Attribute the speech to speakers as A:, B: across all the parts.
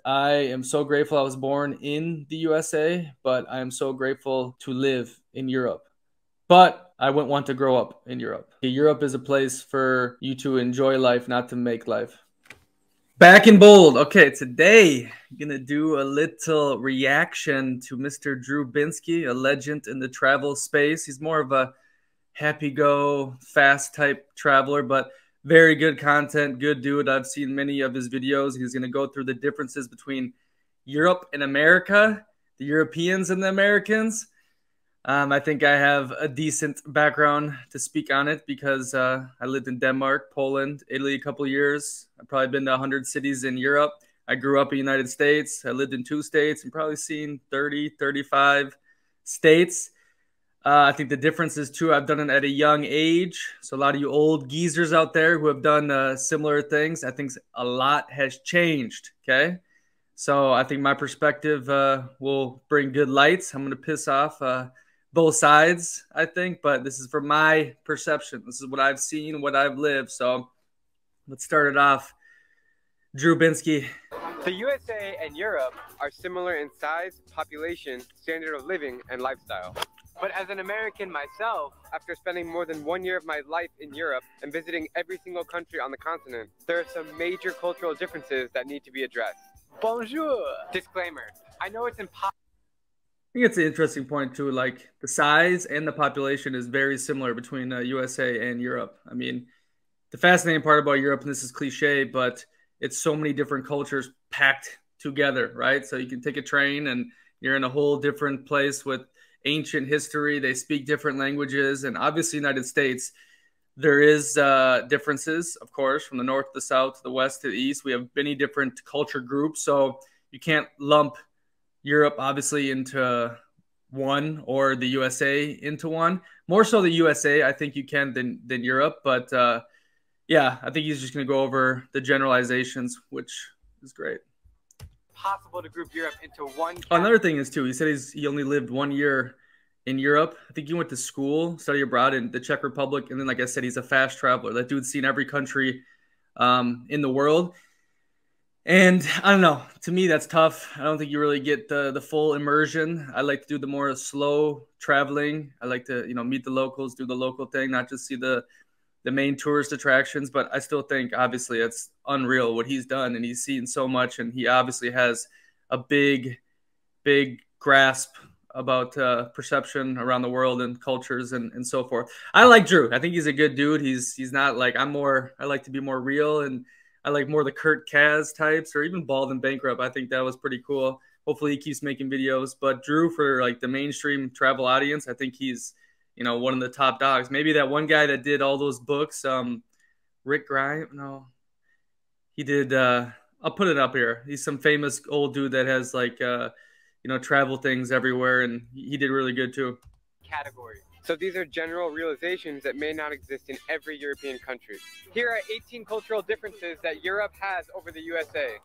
A: I am so grateful I was born in the USA, but I am so grateful to live in Europe. But I wouldn't want to grow up in Europe. Europe is a place for you to enjoy life, not to make life. Back in bold. Okay, today I'm going to do a little reaction to Mr. Drew Binsky, a legend in the travel space. He's more of a happy-go, fast type traveler, but very good content, good dude. I've seen many of his videos. He's going to go through the differences between Europe and America, the Europeans and the Americans. I think I have a decent background to speak on it because I lived in Denmark, Poland, Italy a couple of years. I've probably been to 100 cities in Europe. I grew up in the United States. I lived in 2 states and probably seen 30, 35 states. I think the difference is, too, I've done it at a young age. So a lot of you old geezers out there who have done similar things, I think a lot has changed, okay? So I think my perspective will bring good lights. I'm going to piss off both sides, I think, but this is from my perception. This is what I've seen, what I've lived. So let's start it off. Drew Binsky.
B: The USA and Europe are similar in size, population, standard of living, and lifestyle. But as an American myself, after spending more than 1 year of my life in Europe and visiting every single country on the continent, there are some major cultural differences that need to be addressed. Bonjour! Disclaimer, I know it's impossible.
A: I think it's an interesting point too. Like the size and the population is very similar between USA and Europe. I mean, the fascinating part about Europe, and this is cliche, but it's so many different cultures packed together, right? So you can take a train and you're in a whole different place with ancient history. They speak different languages, and obviously, United States, there is differences, of course, from the north to the south, to the west to the east. We have many different culture groups, so you can't lump Europe obviously into one or the USA into one. More so the USA, I think you can than Europe. But yeah, I think he's just going to go over the generalizations, which is great.
B: Possible to group Europe into one.
A: Another thing is too, he said he only lived 1 year in Europe. I think he went to school, study abroad in the Czech Republic, and then, like I said, he's a fast traveler. That dude's seen every country in the world. And I don't know, to me, that's tough. I don't think you really get the full immersion. I like to do the more slow traveling. I like to, meet the locals, do the local thing, not just see the main tourist attractions. But I still think, obviously, it's unreal what he's done. And he's seen so much. And he obviously has a big, big grasp about perception around the world and cultures and so forth. I like Drew. I think he's a good dude. He's not like, I like to be more real, and I like more the Kurt Kaz types, or even Bald and Bankrupt. I think that was pretty cool. Hopefully he keeps making videos. But Drew, for like the mainstream travel audience, I think he's, one of the top dogs. Maybe that one guy that did all those books, Rick Grimes. No, he did. I'll put it up here. He's some famous old dude that has like, travel things everywhere, and he did really good too.
B: Category. So these are general realizations that may not exist in every European country. Here are 18 cultural differences that Europe has over the USA.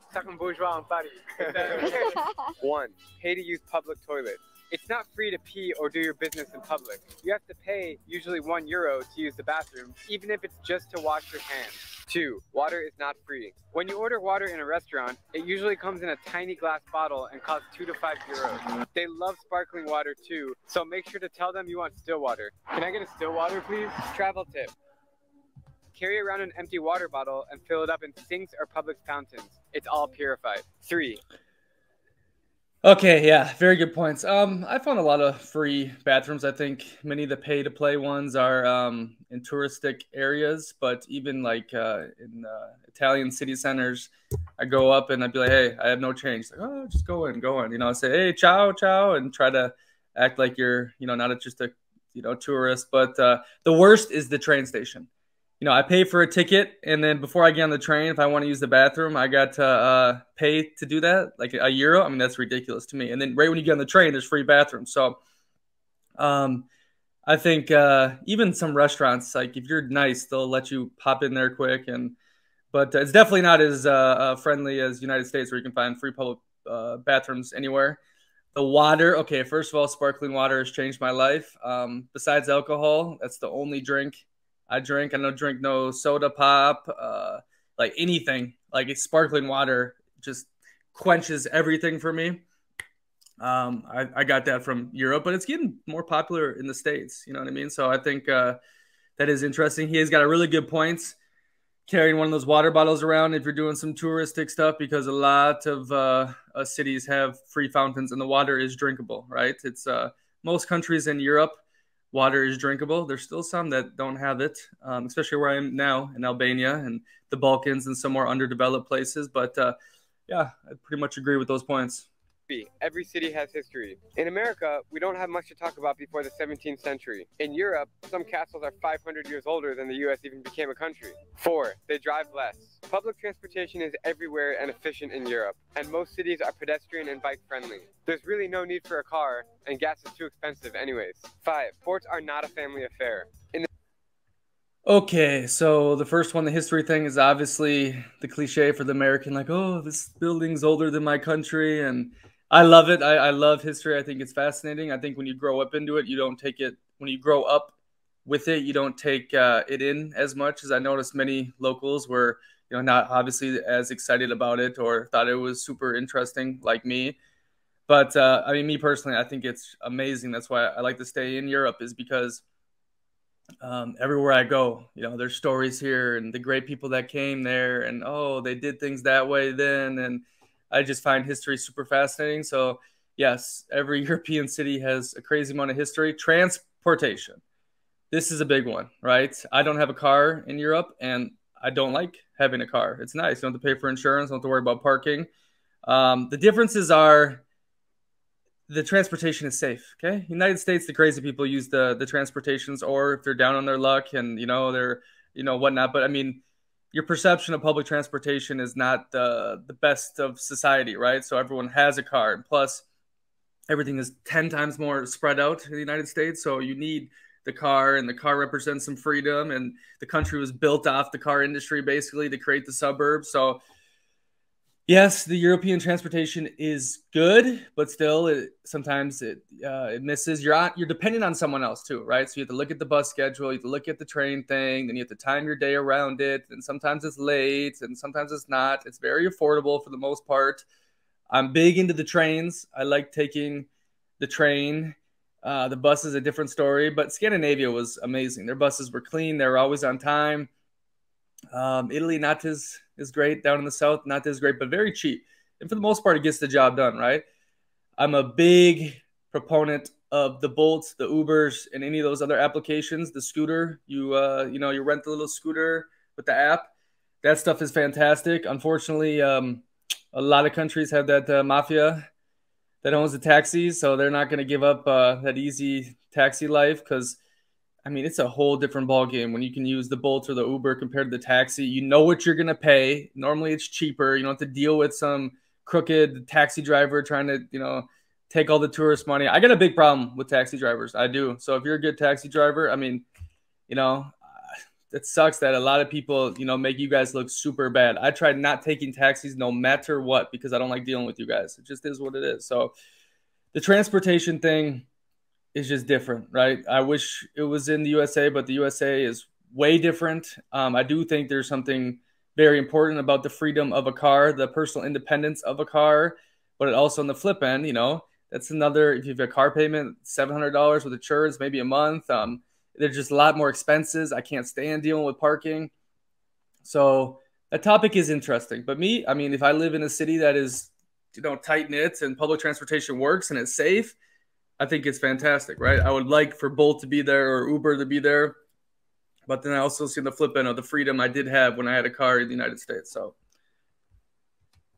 B: 1. Pay to use public toilets. It's not free to pee or do your business in public. You have to pay usually €1 to use the bathroom, even if it's just to wash your hands. 2. Water is not free. When you order water in a restaurant, it usually comes in a tiny glass bottle and costs €2 to €5. They love sparkling water too, so make sure to tell them you want still water. Can I get a still water, please? Travel tip. Carry around an empty water bottle and fill it up in sinks or public fountains. It's all purified. 3.
A: Okay, yeah, very good points. I found a lot of free bathrooms. I think many of the pay-to-play ones are in touristic areas, but even like in Italian city centers, I go up and I'd be like, hey, I have no change. Like, oh, just go in. I say, hey, ciao, ciao, and try to act like you're, not just a, tourist. But the worst is the train station. I pay for a ticket, and then before I get on the train, if I want to use the bathroom, I got to pay to do that, like €1. I mean, that's ridiculous to me. And then right when you get on the train, there's free bathrooms. So I think even some restaurants, like if you're nice, they'll let you pop in there quick. But it's definitely not as friendly as United States, where you can find free public bathrooms anywhere. The water, okay, first of all, sparkling water has changed my life. Besides alcohol, that's the only drink I drink. I don't drink no soda pop, like anything. Like it's sparkling water just quenches everything for me. I got that from Europe, but it's getting more popular in the States. You know what I mean? So I think that is interesting. He has got a really good points carrying one of those water bottles around if you're doing some touristic stuff, because a lot of cities have free fountains and the water is drinkable, right? It's most countries in Europe, water is drinkable. There's still some that don't have it, especially where I am now in Albania and the Balkans and some more underdeveloped places. But yeah, I pretty much agree with those points.
B: Every city has history. In America, we don't have much to talk about before the 17th century. In Europe, some castles are 500 years older than the US even became a country. 4. They drive less. Public transportation is everywhere and efficient in Europe, and most cities are pedestrian and bike friendly. There's really no need for a car, and gas is too expensive anyways. 5. Sports are not a family affair.
A: Okay, so the first one, the history thing, is obviously the cliche for the American, like, oh, this building's older than my country, and I love it. I love history. I think it's fascinating. I think when you grow up into it, you don't take it. When you grow up with it, you don't take it in as much. As I noticed, many locals were, not obviously as excited about it or thought it was super interesting like me. But I mean, me personally, I think it's amazing. That's why I like to stay in Europe, is because everywhere I go, there's stories here and the great people that came there, and oh, they did things that way then, and I just find history super fascinating. So yes, every European city has a crazy amount of history. Transportation, this is a big one, right? I don't have a car in Europe, and I don't like having a car. It's nice. You don't have to pay for insurance. Don't have to worry about parking. The differences are the transportation is safe. Okay. United States, the crazy people use the transportations, or if they're down on their luck and, they're, whatnot. But I mean, your perception of public transportation is not the best of society, right? So everyone has a car. And plus, everything is 10 times more spread out in the United States. So you need the car, and the car represents some freedom. And the country was built off the car industry, basically, to create the suburbs. So yes, the European transportation is good, but still, sometimes it misses. You're depending on someone else too, right? So you have to look at the bus schedule, you have to look at the train thing, then you have to time your day around it. And sometimes it's late, and sometimes it's not. It's very affordable for the most part. I'm big into the trains. I like taking the train. The bus is a different story, but Scandinavia was amazing. Their buses were clean. They were always on time. Italy, not as great. Down in the south, not as great, but very cheap. And for the most part, it gets the job done, right? I'm a big proponent of the Bolts, the Ubers, and any of those other applications. The scooter, you rent the little scooter with the app. That stuff is fantastic. Unfortunately, a lot of countries have that mafia that owns the taxis, so they're not going to give up that easy taxi life, because I mean, it's a whole different ballgame when you can use the Bolt or the Uber compared to the taxi. You know what you're going to pay. Normally, it's cheaper. You don't have to deal with some crooked taxi driver trying to, take all the tourist money. I got a big problem with taxi drivers. I do. So if you're a good taxi driver, I mean, it sucks that a lot of people, make you guys look super bad. I tried not taking taxis no matter what, because I don't like dealing with you guys. It just is what it is. So the transportation thing is just different, right? I wish it was in the USA, but the USA is way different. I do think there's something very important about the freedom of a car, the personal independence of a car, but it also on the flip end, that's another, if you have a car payment, $700 with insurance, maybe a month. There's just a lot more expenses. I can't stand dealing with parking. So that topic is interesting. But me, I mean, if I live in a city that is, tight knit and public transportation works and it's safe, I think it's fantastic, right? I would like for Bolt to be there or Uber to be there. But then I also see the flip end of the freedom I did have when I had a car in the United States. So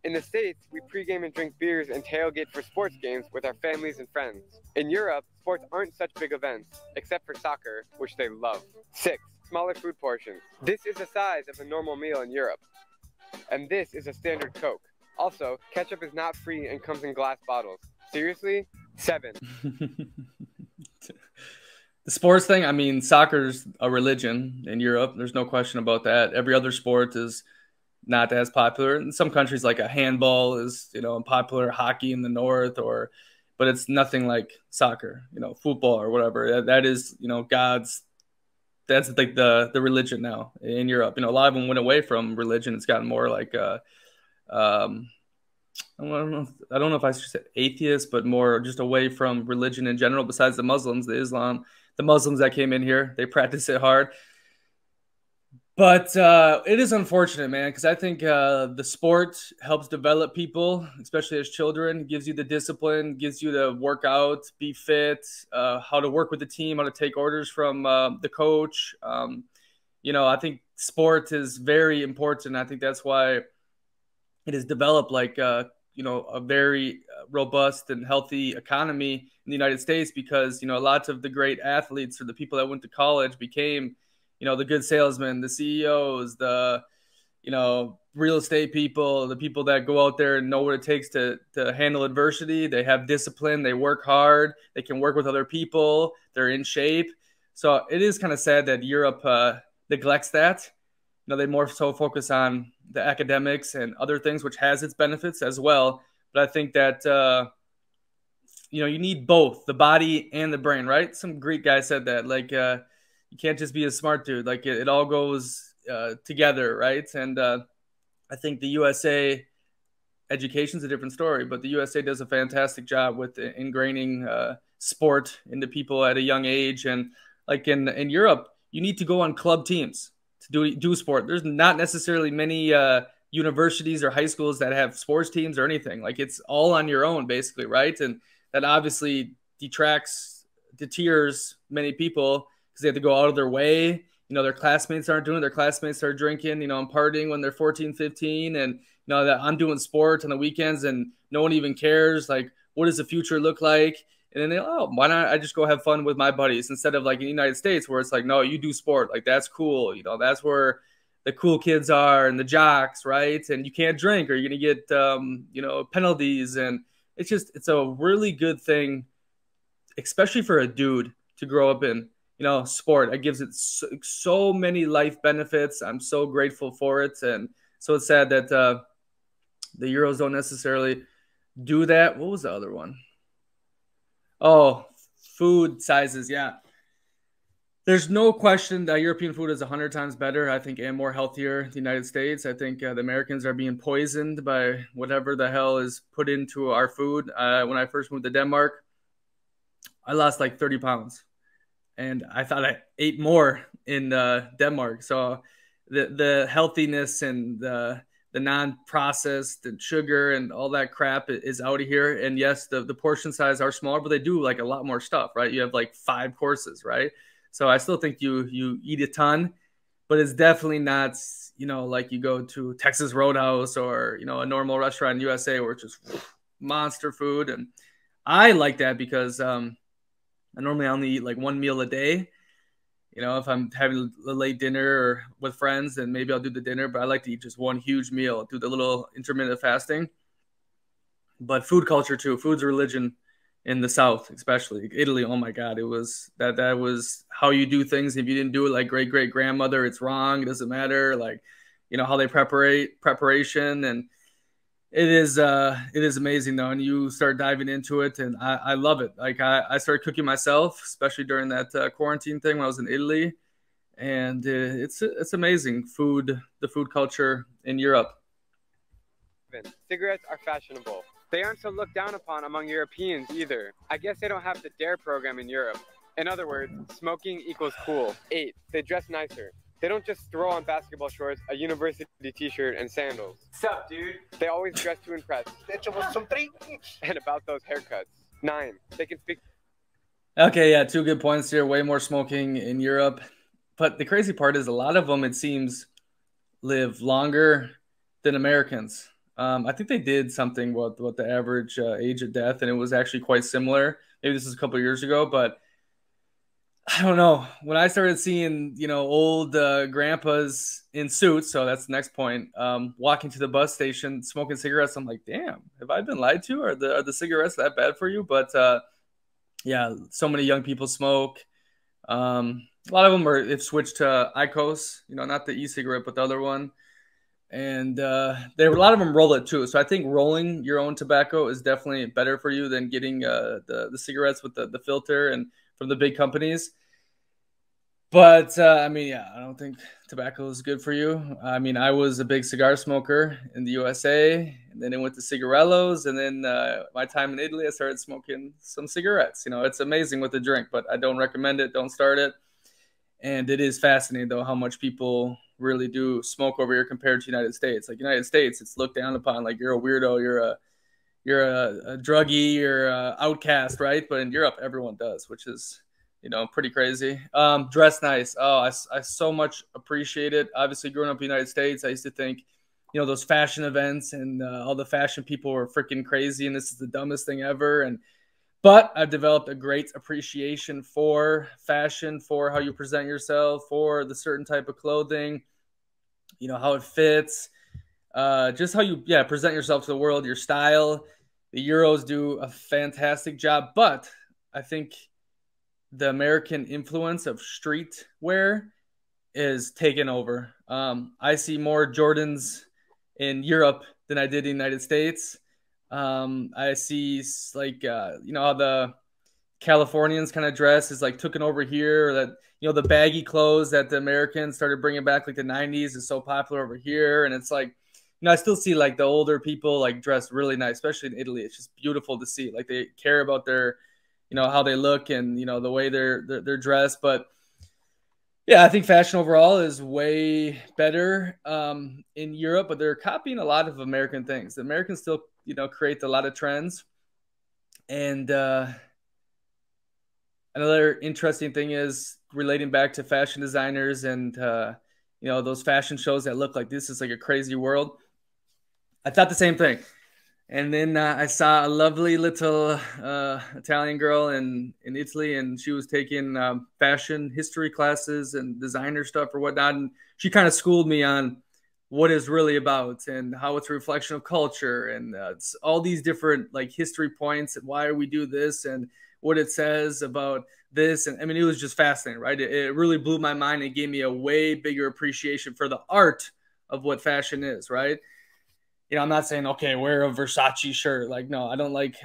B: in the States, we pregame and drink beers and tailgate for sports games with our families and friends. In Europe, sports aren't such big events, except for soccer, which they love. 6. Smaller food portions. This is the size of a normal meal in Europe. And this is a standard Coke. Also, ketchup is not free and comes in glass bottles. Seriously? 7.
A: The sports thing, I mean, soccer's a religion in Europe. There's no question about that. Every other sport is not as popular. In some countries, like a handball is, popular, hockey in the north, but it's nothing like soccer, football or whatever. That is, God's, that's like the religion now in Europe. A lot of them went away from religion. It's gotten more like I don't know if I should say atheist, but more just away from religion in general. Besides the Muslims, the Muslims that came in here, they practice it hard. But it is unfortunate, man, because I think the sport helps develop people, especially as children. Gives you the discipline, gives you the workout, be fit, how to work with the team, how to take orders from the coach. I think sport is very important. I think that's why it has developed like a very robust and healthy economy in the United States, because lots of the great athletes or the people that went to college became the good salesmen, the CEOs, the real estate people, the people that go out there and know what it takes to handle adversity. They have discipline, they work hard, they can work with other people, they're in shape. So it is kind of sad that Europe neglects that. They more so focus on the academics and other things, which has its benefits as well. But I think that, you need both the body and the brain, right? Some Greek guy said that, like, you can't just be a smart dude. Like it all goes together, right? And I think the USA education's a different story, but the USA does a fantastic job with ingraining sport into people at a young age. And like in Europe, you need to go on club teams to do sport. There's not necessarily many universities or high schools that have sports teams or anything. Like it's all on your own, basically, right? And that obviously deters many people because they have to go out of their way. Their classmates aren't doing it. Their classmates are drinking, and partying when they're 14, 15. And, that I'm doing sports on the weekends and no one even cares. Like, what does the future look like? And then why not I just go have fun with my buddies instead of like in the United States where it's like, no, you do sport. Like, that's cool. That's where the cool kids are and the jocks, right? And you can't drink or you're going to get, penalties. And it's a really good thing, especially for a dude to grow up in, sport. It gives it so many life benefits. I'm so grateful for it. And so it's sad that the Euros don't necessarily do that. What was the other one? Oh, food sizes. Yeah. There's no question that European food is 100 times better, I think, and more healthier than the United States. I think the Americans are being poisoned by whatever the hell is put into our food. When I first moved to Denmark, I lost like 30 pounds. And I thought I ate more in Denmark. So the healthiness and the non-processed and sugar and all that crap is out of here. And yes, the portion size are smaller, but they do like a lot more stuff, right? You have like 5 courses, right? So I still think you eat a ton, but it's definitely not, like you go to Texas Roadhouse or, a normal restaurant in USA where it's just monster food. And I like that because I normally only eat like 1 meal a day. If I'm having a late dinner or with friends, then maybe I'll do the dinner, but I like to eat just one huge meal, do the little intermittent fasting. But food culture too, food's religion in the South, especially Italy. Oh my God, it was that was how you do things. If you didn't do it like great grandmother, it's wrong. It doesn't matter. Like, how they preparation, and it is amazing though. And you start diving into it, and I love it. Like I started cooking myself, especially during that quarantine thing when I was in Italy, and it's amazing the food culture in Europe.
B: Cigarettes are fashionable. They aren't so looked down upon among Europeans either. I guess they don't have the DARE program in Europe. In other words, smoking equals cool. 8, they dress nicer. They don't just throw on basketball shorts, a university t-shirt, and sandals. Sup, dude? They always dress to impress. And about those haircuts. 9, they can speak.
A: Okay, yeah, 2 good points here. Way more smoking in Europe. But the crazy part is a lot of them, it seems, live longer than Americans. I think they did something with what the average age of death, and it was actually quite similar. Maybe this is a couple of years ago, but I don't know. When I started seeing, old grandpas in suits, so that's the next point, walking to the bus station, smoking cigarettes, I'm like, damn, have I been lied to? Are the cigarettes that bad for you? But yeah, so many young people smoke. A lot of them have switched to IQOS, not the e-cigarette, but the other one. And a lot of them roll it too. So I think rolling your own tobacco is definitely better for you than getting the cigarettes with the filter and from the big companies. But I don't think tobacco is good for you. I mean, I was a big cigar smoker in the USA, and then it went to cigarellos, and then my time in Italy, I started smoking some cigarettes. You know, it's amazing with the drink, but I don't recommend it. Don't start it. And it is fascinating, though, how much people really do smoke over here compared to United States. Like United States, it's looked down upon like you're a weirdo, you're a druggie, you're a outcast, right? But in Europe, everyone does, which is, you know, pretty crazy. Dress nice. Oh, I so much appreciate it. Obviously, growing up in the United States, I used to think, you know, those fashion events and all the fashion people were freaking crazy, and this is the dumbest thing ever. But I've developed a great appreciation for fashion, for how you present yourself, for the certain type of clothing, you know, how it fits, just how you, present yourself to the world, your style. The Euros do a fantastic job, but I think the American influence of streetwear is taken over. I see more Jordans in Europe than I did in the United States. I see like, you know, how the Californians kind of dress is like taken over here, or that, you know, the baggy clothes that the Americans started bringing back like the 90s is so popular over here. And it's like, you know, I still see like the older people like dress really nice, especially in Italy. It's just beautiful to see. Like they care about their, you know, how they look and, you know, the way they're dressed. But yeah, I think fashion overall is way better in Europe, but they're copying a lot of American things. The Americans still, you know, create a lot of trends. And another interesting thing is relating back to fashion designers and, you know, those fashion shows that look like this is like a crazy world. I thought the same thing. And then I saw a lovely little Italian girl in Italy, and she was taking fashion history classes and designer stuff or whatnot. And she kind of schooled me on what it's really about and how it's a reflection of culture and it's all these different like history points and why we do this and what it says about this. And I mean, it was just fascinating, right? It really blew my mind and gave me a way bigger appreciation for the art of what fashion is, right? You know, I'm not saying, okay, wear a Versace shirt. Like, no, I don't like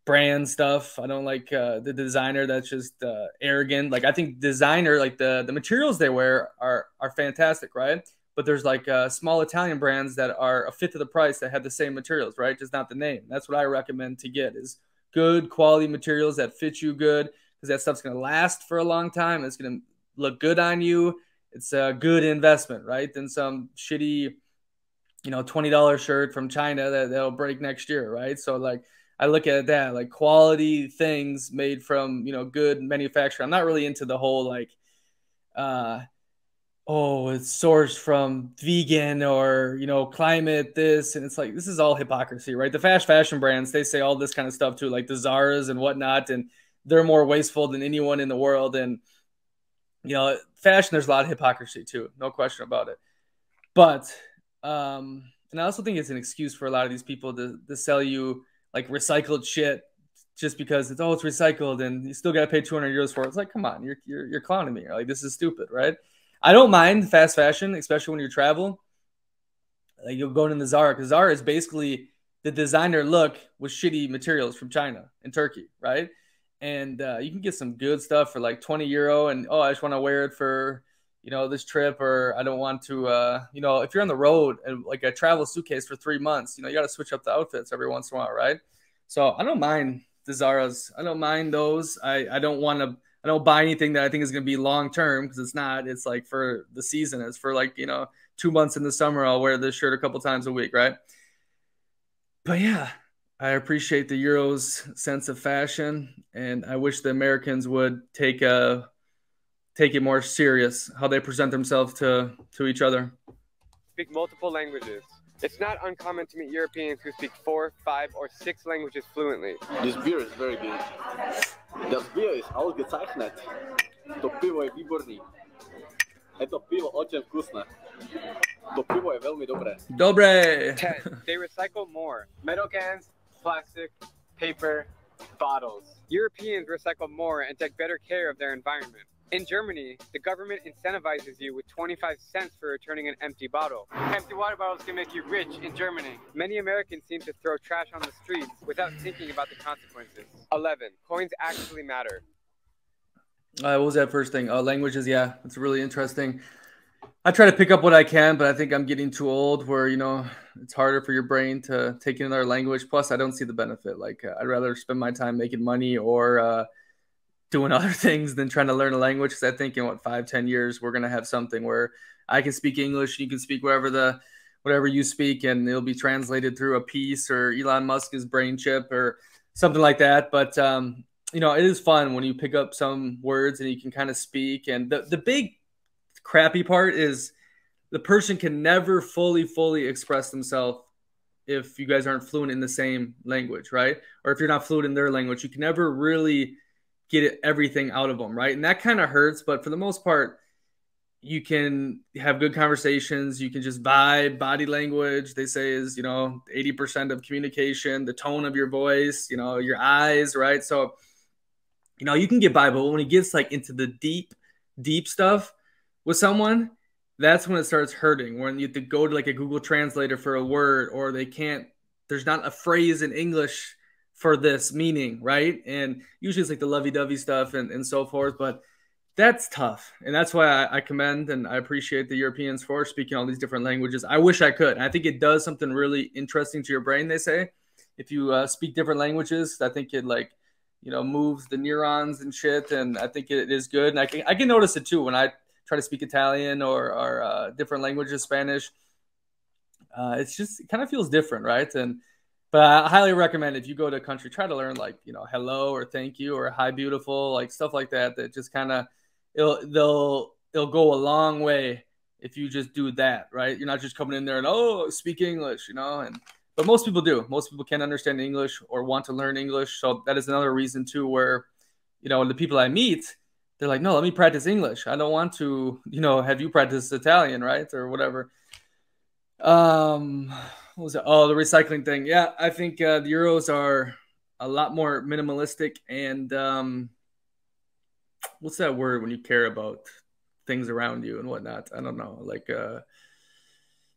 A: brand stuff. I don't like the designer that's just arrogant. Like, I think designer, like the materials they wear are fantastic, right? But there's like small Italian brands that are a fifth of the price that have the same materials, right? Just not the name. That's what I recommend to get is good quality materials that fit you good, because that stuff's going to last for a long time. It's going to look good on you. It's a good investment, right? Than some shitty, you know, $20 shirt from China that'll break next year, right? So like I look at that, like quality things made from, you know, good manufacturer. I'm not really into the whole like oh, it's sourced from vegan or, you know, climate this, and it's like this is all hypocrisy, right? The fast fashion brands, they say all this kind of stuff too, like the Zaras and whatnot, and they're more wasteful than anyone in the world. And you know, fashion, there's a lot of hypocrisy too, no question about it. But and I also think it's an excuse for a lot of these people to sell you like recycled shit just because it's recycled and you still got to pay 200 euros for it. It's like, come on, you're clowning me. Like, this is stupid, right? I don't mind fast fashion, especially when you travel. Like you'll go in the Zara, because Zara is basically the designer look with shitty materials from China and Turkey, right? And you can get some good stuff for like 20 euro. And I just want to wear it for, you know, this trip, or I don't want to, you know, if you're on the road and like a travel suitcase for 3 months, you know, you got to switch up the outfits every once in a while, right? So I don't mind the Zaras. I don't mind those. I don't buy anything that I think is going to be long term, because it's not. It's like for the season. It's for like, you know, 2 months in the summer. I'll wear this shirt a couple times a week, right? But yeah, I appreciate the Euros' sense of fashion, and I wish the Americans would take it more serious, how they present themselves to each other.
B: Speak multiple languages. It's not uncommon to meet Europeans who speak 4, 5, or 6 languages fluently.
C: This beer is very good. Das Bier ist ausgezeichnet. To pivo je výborný. Je to pivo очень вкусné. To pivo je veľmi dobré.
A: Dobre.
B: 10. They recycle more. Metal cans, plastic, paper, bottles. Europeans recycle more and take better care of their environment. In Germany, the government incentivizes you with 25 cents for returning an empty bottle. Empty water bottles can make you rich in Germany. Many Americans seem to throw trash on the streets without thinking about the consequences. 11. Coins actually matter.
A: What was that first thing? Languages, yeah. It's really interesting. I try to pick up what I can, but I think I'm getting too old where, you know, it's harder for your brain to take in another language. Plus, I don't see the benefit. Like, I'd rather spend my time making money or doing other things than trying to learn a language. Because I think in what 5-10 years we're gonna have something where I can speak English, you can speak whatever you speak, and it'll be translated through a piece or Elon Musk's brain chip or something like that. But you know, it is fun when you pick up some words and you can kind of speak. And the big crappy part is the person can never fully express themselves if you guys aren't fluent in the same language, right? Or if you're not fluent in their language, you can never really get everything out of them, right? And that kind of hurts, but for the most part, you can have good conversations. You can just vibe. Body language, they say, is, you know, 80% of communication. The tone of your voice, you know, your eyes, right? So, you know, you can get by, but when it gets like into the deep stuff with someone, that's when it starts hurting. When you have to go to like a Google translator for a word, or there's not a phrase in English for this meaning, right? And usually it's like the lovey-dovey stuff and so forth, but that's tough. And that's why I commend and I appreciate the Europeans for speaking all these different languages. I wish I could. And I think it does something really interesting to your brain, they say. If you speak different languages, I think it like, you know, moves the neurons and shit. And I think it is good. And I can notice it too when I try to speak Italian or different languages, Spanish. It's just, it kind of feels different, right? But I highly recommend if you go to a country, try to learn like, you know, hello or thank you or hi beautiful, like stuff like that. That just kind of it'll go a long way if you just do that, right? You're not just coming in there and speak English, you know. But most people do. Most people can understand English or want to learn English. So that is another reason too, where, you know, the people I meet, they're like, no, let me practice English. I don't want to, you know, have you practice Italian, right? Or whatever. What was it? Oh, the recycling thing. Yeah, I think the Euros are a lot more minimalistic and what's that word when you care about things around you and whatnot? I don't know, like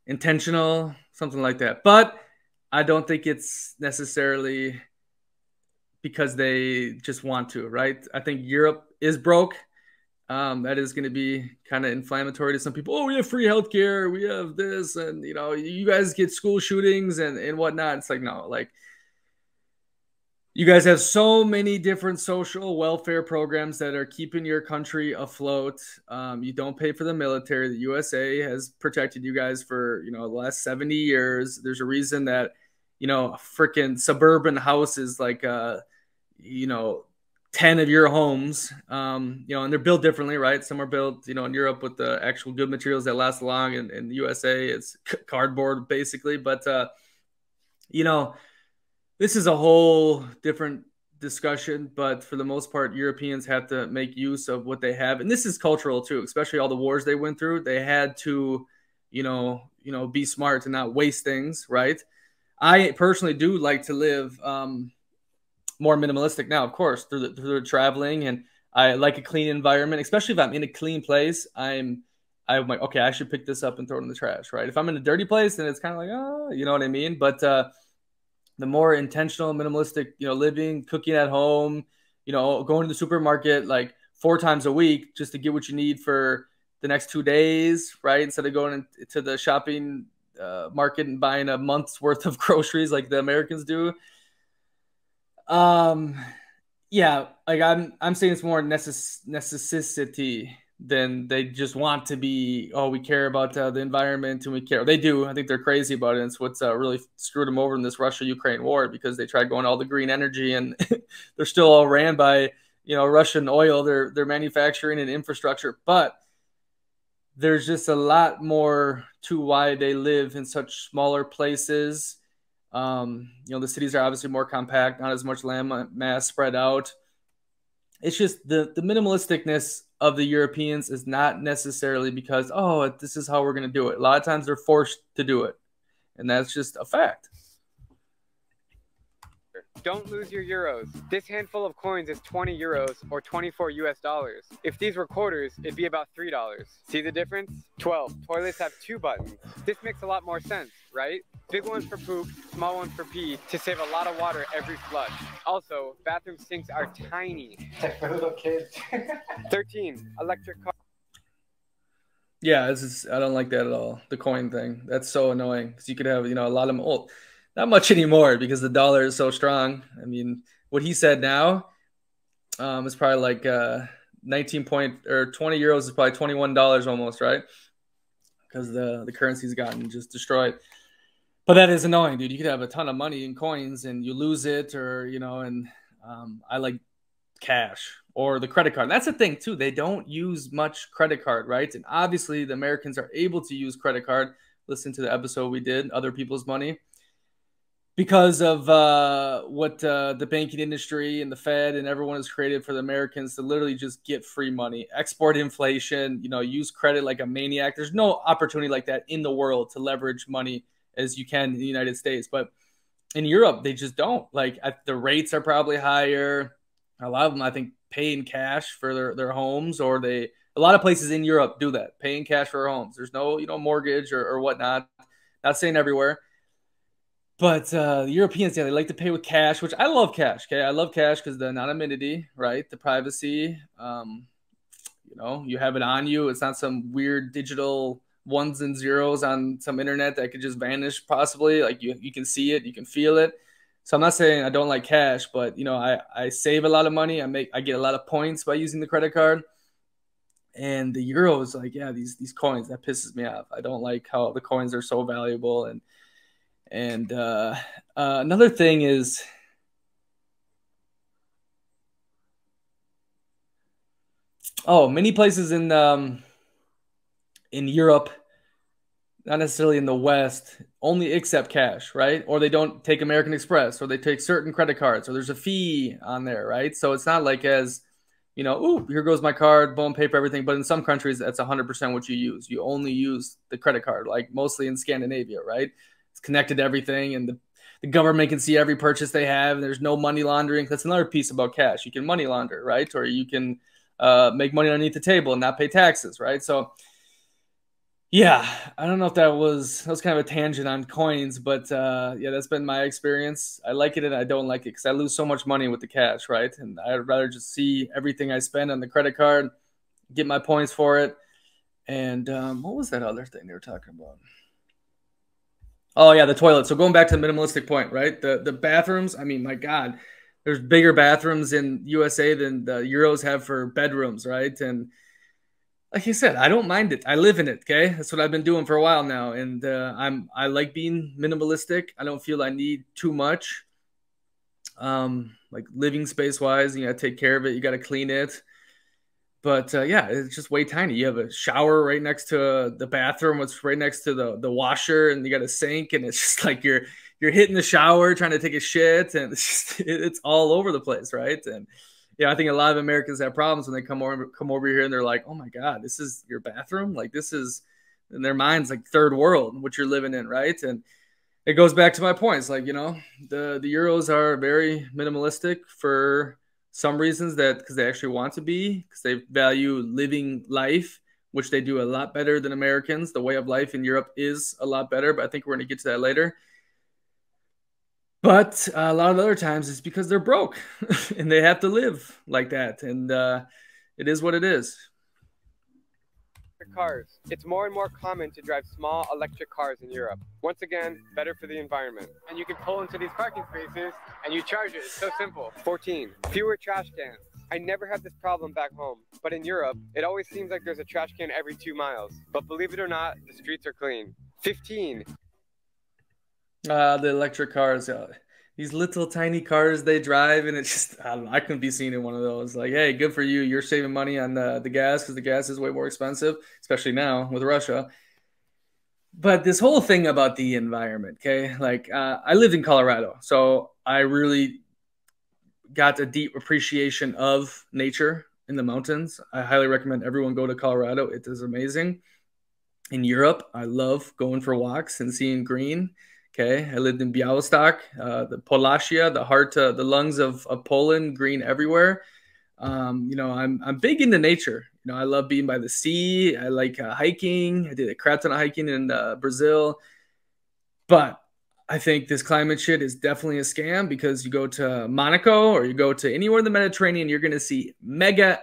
A: intentional, something like that. But I don't think it's necessarily because they just want to, right? I think Europe is broke. That is going to be kind of inflammatory to some people. Oh, we have free healthcare, we have this, and you know, you guys get school shootings and whatnot. It's like, no, like you guys have so many different social welfare programs that are keeping your country afloat. You don't pay for the military. The USA has protected you guys for, you know, the last 70 years. There's a reason that, you know, freaking suburban houses like, you know, 10 of your homes, you know, and they're built differently, right? Some are built, you know, in Europe with the actual good materials that last long. And in the USA, it's cardboard basically. But, you know, this is a whole different discussion, but for the most part, Europeans have to make use of what they have. And this is cultural too, especially all the wars they went through. They had to, you know, be smart and not waste things, right? I personally do like to live more minimalistic now, of course, through the traveling, and I like a clean environment, especially if I'm in a clean place. I'm like, okay, I should pick this up and throw it in the trash, right? If I'm in a dirty place, then it's kind of like, oh, you know what I mean? But the more intentional, minimalistic, you know, living, cooking at home, you know, going to the supermarket like 4 times a week just to get what you need for the next 2 days, right? Instead of going to the shopping market and buying a month's worth of groceries like the Americans do. Yeah, like I'm saying it's more necessity than they just want to be. Oh, we care about the environment and we care. They do. I think they're crazy about it. It's what's really screwed them over in this Russia-Ukraine war, because they tried going all the green energy and they're still all ran by, you know, Russian oil. Their manufacturing and infrastructure, but there's just a lot more to why they live in such smaller places. You know, the cities are obviously more compact, not as much land mass spread out. It's just the minimalisticness of the Europeans is not necessarily because, oh, this is how we're going to do it. A lot of times they're forced to do it, and that's just a fact.
B: Don't lose your euros. This handful of coins is 20 euros or 24 US dollars. If these were quarters, it'd be about $3. See the difference? 12. Toilets have 2 buttons. This makes a lot more sense, right? Big ones for poop, small ones for pee, to save a lot of water every flush. Also, bathroom sinks are tiny.
D: It's like for little kids.
B: 13. Electric car.
A: Yeah, I don't like that at all. The coin thing. That's so annoying because you could have, a lot of well, not much anymore because the dollar is so strong. I mean, what he said now is probably like 19 point or 20 euros is probably $21 almost, right? Because the currency's gotten just destroyed. But that is annoying, dude. You could have a ton of money in coins and you lose it, or and I like cash or the credit card. And that's the thing too. They don't use much credit card, right? And obviously the Americans are able to use credit card. Listen to the episode we did, Other People's Money, because of what the banking industry and the Fed and everyone has created for the Americans to literally just get free money, export inflation, use credit like a maniac. There's no opportunity like that in the world to leverage money as you can in the United States. But in Europe, they just don't. Like the rates are probably higher. A lot of them, I think, pay in cash for their homes, or a lot of places in Europe do that, pay in cash for their homes. There's no, mortgage or whatnot. Not saying everywhere. But the Europeans, yeah, they like to pay with cash, which I love cash. Okay, I love cash because the anonymity, right? The privacy. You have it on you. It's not some weird digital ones and zeros on some internet that could just vanish possibly. Like you can see it, you can feel it. So I'm not saying I don't like cash, but I save a lot of money. I get a lot of points by using the credit card. And the euros, like, yeah, these coins, that pisses me off. I don't like how the coins are so valuable. And another thing is, many places in Europe, not necessarily in the West, only accept cash, right? Or they don't take American Express, or they take certain credit cards, or there's a fee on there, right? So it's not like as, ooh, here goes my card, boom, pay for everything. But in some countries, that's 100% what you use. You only use the credit card, like mostly in Scandinavia, right? It's connected to everything, and the government can see every purchase they have, and there's no money laundering. That's another piece about cash. You can money launder, right? Or you can make money underneath the table and not pay taxes, right? So, yeah, I don't know if that was kind of a tangent on coins, but yeah, that's been my experience. I like it and I don't like it because I lose so much money with the cash, right? And I'd rather just see everything I spend on the credit card, get my points for it. And what was that other thing they were talking about? Oh, yeah, the toilet. So going back to the minimalistic point, right? The bathrooms, I mean, my God, there's bigger bathrooms in USA than the Euros have for bedrooms, right? And like you said, I don't mind it. I live in it, okay? That's what I've been doing for a while now. And I like being minimalistic. I don't feel I need too much. Like living space-wise, you got to take care of it. You got to clean it. But yeah, it's just way tiny. You have a shower right next to the bathroom. It's right next to the washer, and you got a sink, and it's just like you're hitting the shower trying to take a shit, and it's all over the place, right? And yeah, I think a lot of Americans have problems when they come over here and they're like, "Oh my God, this is your bathroom? Like this is," in their minds, like third world, what you're living in, right? And it goes back to my points, like the Euros are very minimalistic for some reasons, that because they actually want to be, because they value living life, which they do a lot better than Americans. The way of life in Europe is a lot better, but I think we're going to get to that later. But a lot of other times it's because they're broke and they have to live like that. And it is what it is.
B: Cars. It's more and more common to drive small electric cars in Europe. Once again, better for the environment. And you can pull into these parking spaces and you charge it. It's so simple. 14. Fewer trash cans. I never had this problem back home, but in Europe, it always seems like there's a trash can every 2 miles. But believe it or not, the streets are clean. 15.
A: The electric cars. These little tiny cars they drive, and it's just, I don't know, I couldn't be seen in one of those. Like, hey, good for you. You're saving money on the gas because the gas is way more expensive, especially now with Russia. But this whole thing about the environment, okay? Like, I lived in Colorado, so I really got a deep appreciation of nature in the mountains. I highly recommend everyone go to Colorado. It is amazing. In Europe, I love going for walks and seeing green. Okay, I lived in Białystok, the Polachia, the heart, the lungs of Poland, green everywhere. I'm big into nature. I love being by the sea. I like hiking. I did a crap ton of hiking in Brazil. But I think this climate shit is definitely a scam, because you go to Monaco or you go to anywhere in the Mediterranean, you're going to see mega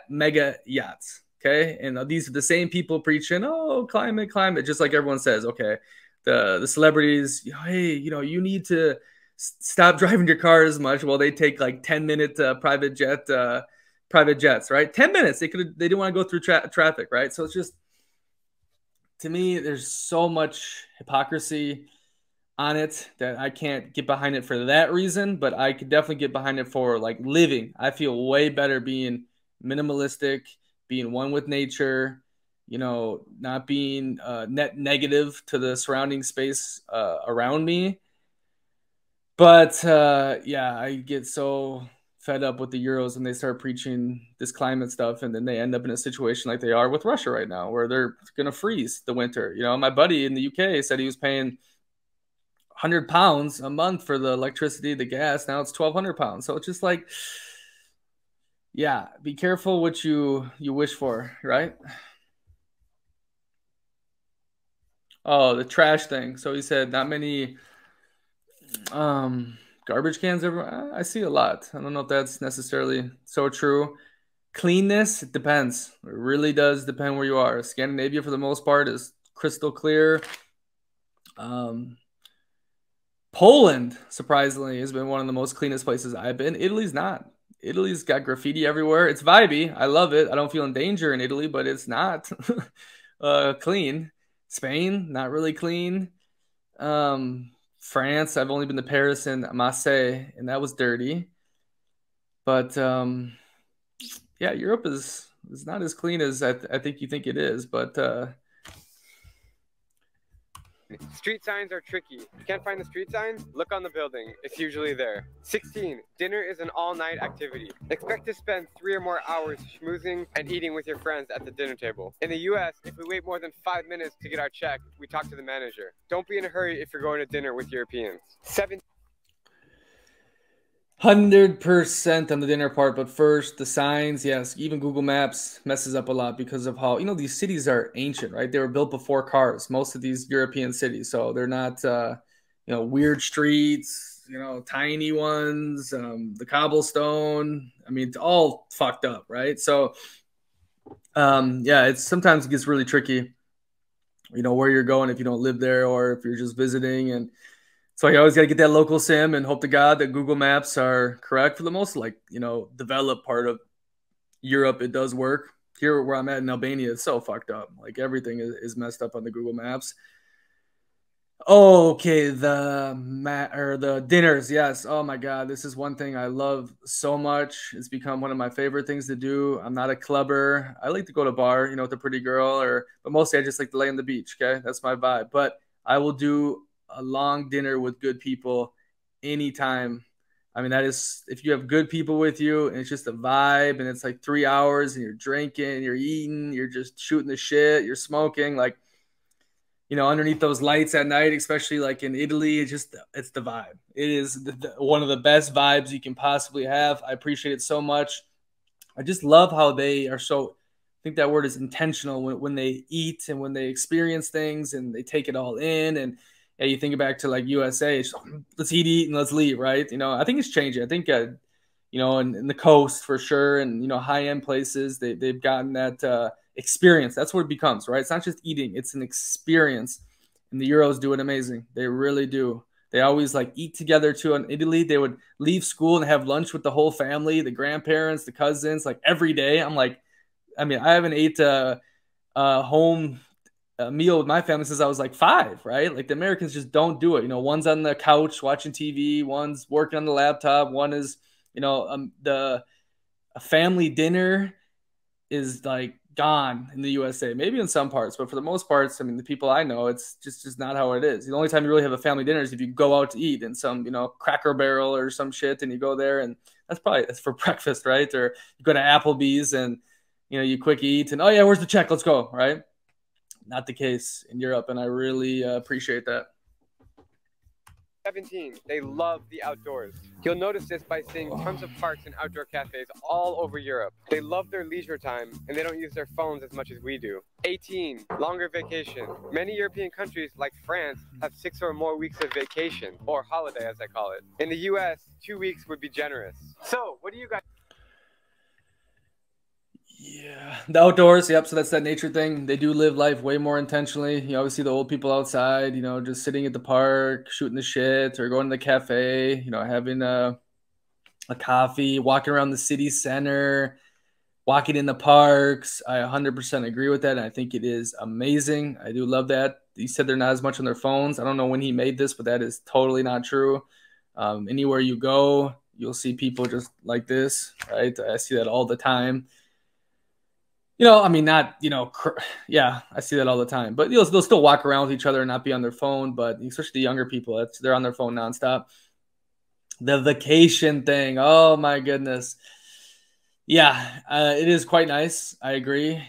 A: yachts. Okay. And these are the same people preaching, oh, climate, just like everyone says, okay, the celebrities, hey, you need to stop driving your car as much. Well, they take like 10-minute private jets, right? 10 minutes. They didn't want to go through traffic, right? So it's just, to me, there's so much hypocrisy on it that I can't get behind it for that reason, but I could definitely get behind it for like living. I feel way better being minimalistic, being one with nature, not being net negative to the surrounding space around me. But yeah, I get so fed up with the Euros when they start preaching this climate stuff, and then they end up in a situation like they are with Russia right now, where they're going to freeze the winter. My buddy in the UK said he was paying £100 a month for the electricity, the gas. Now it's £1,200. So it's just like, yeah, be careful what you wish for, right? Oh, the trash thing. So he said not many garbage cans everywhere. I see a lot. I don't know if that's necessarily so true. Cleanness, it depends. It really does depend where you are. Scandinavia, for the most part, is crystal clear. Poland, surprisingly, has been one of the most cleanest places I've been. Italy's not. Italy's got graffiti everywhere. It's vibey. I love it. I don't feel in danger in Italy, but it's not clean. Spain, not really clean. France, I've only been to Paris and Marseille, and that was dirty. But yeah, Europe is not as clean as I think you think it is. But
B: street signs are tricky. You can't find the street sign? Look on the building. It's usually there. 16. Dinner is an all-night activity. Expect to spend 3 or more hours schmoozing and eating with your friends at the dinner table. In the US, if we wait more than 5 minutes to get our check, we talk to the manager. Don't be in a hurry if you're going to dinner with Europeans. 17.
A: 100% on the dinner part, but first, the signs, yes, even Google Maps messes up a lot because of how, these cities are ancient, right? They were built before cars, most of these European cities, so they're not, weird streets, tiny ones, the cobblestone, it's all fucked up, right? So, yeah, sometimes it gets really tricky, where you're going if you don't live there or if you're just visiting, and so you always got to get that local sim and hope to God that Google Maps are correct for the most, developed part of Europe. It does work. Here where I'm at in Albania, it's so fucked up. Like everything is messed up on the Google Maps. Okay, the dinners, yes. Oh my God, this is one thing I love so much. It's become one of my favorite things to do. I'm not a clubber. I like to go to a bar, with a pretty girl, but mostly I just like to lay on the beach. Okay, that's my vibe. But I will do a long dinner with good people anytime. That is, if you have good people with you and it's just a vibe and it's like 3 hours and you're drinking, you're eating, you're just shooting the shit, you're smoking, underneath those lights at night, especially like in Italy, it's the vibe. It is one of the best vibes you can possibly have. I appreciate it so much. I just love how they are so, I think that word is intentional when they eat and when they experience things and they take it all in. And yeah, you think back to like USA, let's eat, and let's leave, right? I think it's changing. I think, in the coast for sure, and high-end places, they've gotten that experience. That's what it becomes, right? It's not just eating; it's an experience. And the Euros do it amazing. They really do. They always eat together too. In Italy, they would leave school and have lunch with the whole family, the grandparents, the cousins, every day. I'm like, I haven't ate home a meal with my family since I was 5, right? The Americans just don't do it. One's on the couch watching TV, one's working on the laptop, one is, a family dinner is gone in the USA. Maybe in some parts, but for the most parts, the people I know, it's just not how it is. The only time you really have a family dinner is if you go out to eat in some, Cracker Barrel or some shit, and you go there, and that's for breakfast, right? Or you go to Applebee's and, you quick eat and, oh yeah, where's the check? Let's go, right? Not the case in Europe, and I really appreciate that.
B: 17. They love the outdoors. You'll notice this by seeing tons of parks and outdoor cafes all over Europe. They love their leisure time, and they don't use their phones as much as we do. 18. Longer vacation. Many European countries, like France, have 6 or more weeks of vacation, or holiday as I call it. In the US, 2 weeks would be generous. So, what do you guys...
A: Yeah, the outdoors. Yep. So that's that nature thing. They do live life way more intentionally. You always see the old people outside, just sitting at the park, shooting the shit, or going to the cafe, having a coffee, walking around the city center, walking in the parks. I 100% agree with that. And I think it is amazing. I do love that. He said they're not as much on their phones. I don't know when he made this, but that is totally not true. Anywhere you go, you'll see people just like this, right? I see that all the time. I mean, not, yeah, I see that all the time. But they'll still walk around with each other and not be on their phone. But especially the younger people, they're on their phone nonstop. The vacation thing, oh my goodness. Yeah, it is quite nice. I agree.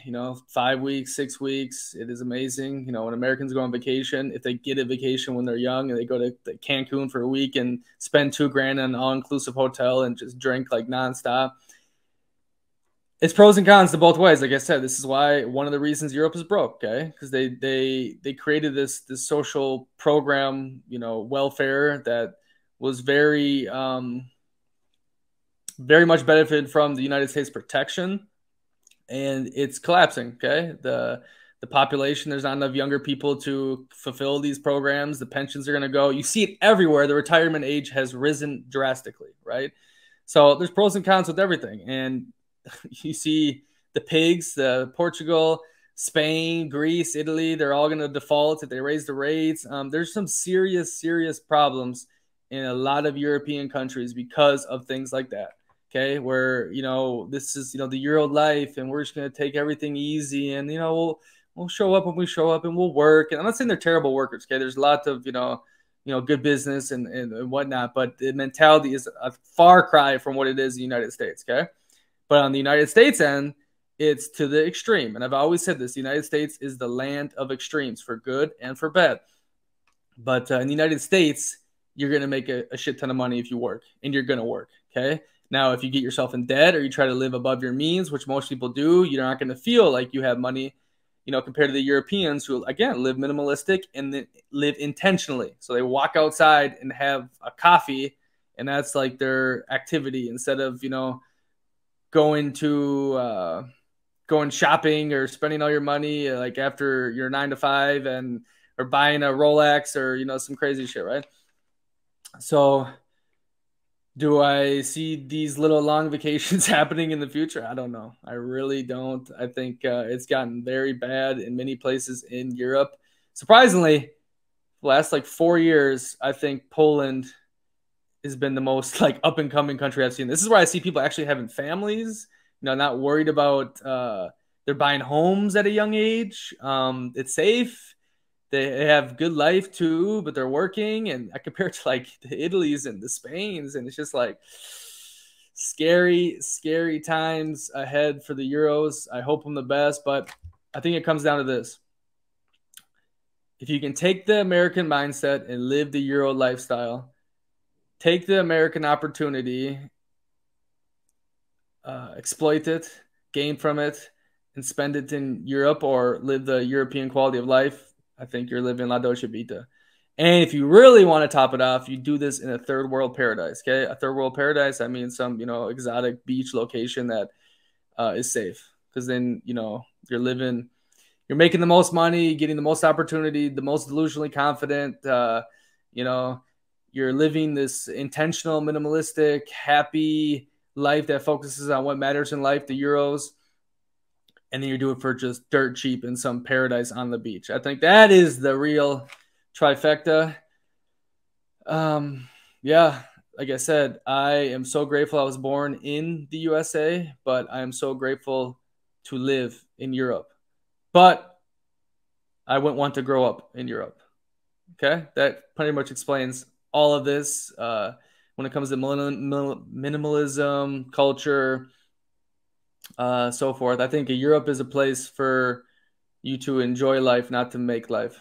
A: 5 weeks, 6 weeks, it is amazing. When Americans go on vacation, if they get a vacation when they're young and they go to Cancun for a week and spend $2,000 in an all-inclusive hotel and just drink like nonstop, it's pros and cons to both ways. Like I said, this is why one of the reasons Europe is broke, okay? Because they created this social program, welfare that was very very much benefited from the United States protection, and it's collapsing. Okay, the population, there's not enough younger people to fulfill these programs. The pensions are going to go. You see it everywhere. The retirement age has risen drastically, right? So there's pros and cons with everything, and you see the pigs, the Portugal, Spain, Greece, Italy, they're all going to default if they raise the rates. There's some serious problems in a lot of European countries because of things like that. Okay, where this is the Euro life, and we're just going to take everything easy, and we'll show up when we show up, and we'll work. And I'm not saying they're terrible workers. Okay, there's a lot of good business and whatnot, but the mentality is a far cry from what it is in the United States. Okay. But on the United States end, it's to the extreme. And I've always said this, the United States is the land of extremes for good and for bad. But in the United States, you're going to make a shit ton of money if you work, and you're going to work, okay? Now, if you get yourself in debt or you try to live above your means, which most people do, you're not going to feel like you have money, compared to the Europeans who, again, live minimalistic and then live intentionally. So they walk outside and have a coffee, and that's like their activity instead of, going shopping or spending all your money like after your 9 to 5 or buying a Rolex or some crazy shit, right? So do I see these little long vacations happening in the future? I don't know. I really don't. I think it's gotten very bad in many places in Europe. Surprisingly, the last 4 years, I think Poland has been the most up and coming country I've seen. This is where I see people actually having families, not worried about they're buying homes at a young age. It's safe. They have good life too, but they're working. And I compare it to the Italies and the Spains, and it's just scary times ahead for the Euros. I hope them the best, but I think it comes down to this. If you can take the American mindset and live the Euro lifestyle, take the American opportunity, exploit it, gain from it, and spend it in Europe or live the European quality of life, I think you're living La Dolce Vita. And if you really want to top it off, you do this in a third world paradise, okay? A third world paradise, I mean some, exotic beach location that is safe. Because then, you're making the most money, getting the most opportunity, the most delusionally confident, you're living this intentional, minimalistic, happy life that focuses on what matters in life, the Euros, and then you do it for just dirt cheap in some paradise on the beach. I think that is the real trifecta. Yeah, like I said, I am so grateful I was born in the USA, but I am so grateful to live in Europe. But I wouldn't want to grow up in Europe. Okay, that pretty much explains all of this when it comes to minimalism, culture, so forth. I think Europe is a place for you to enjoy life, not to make life.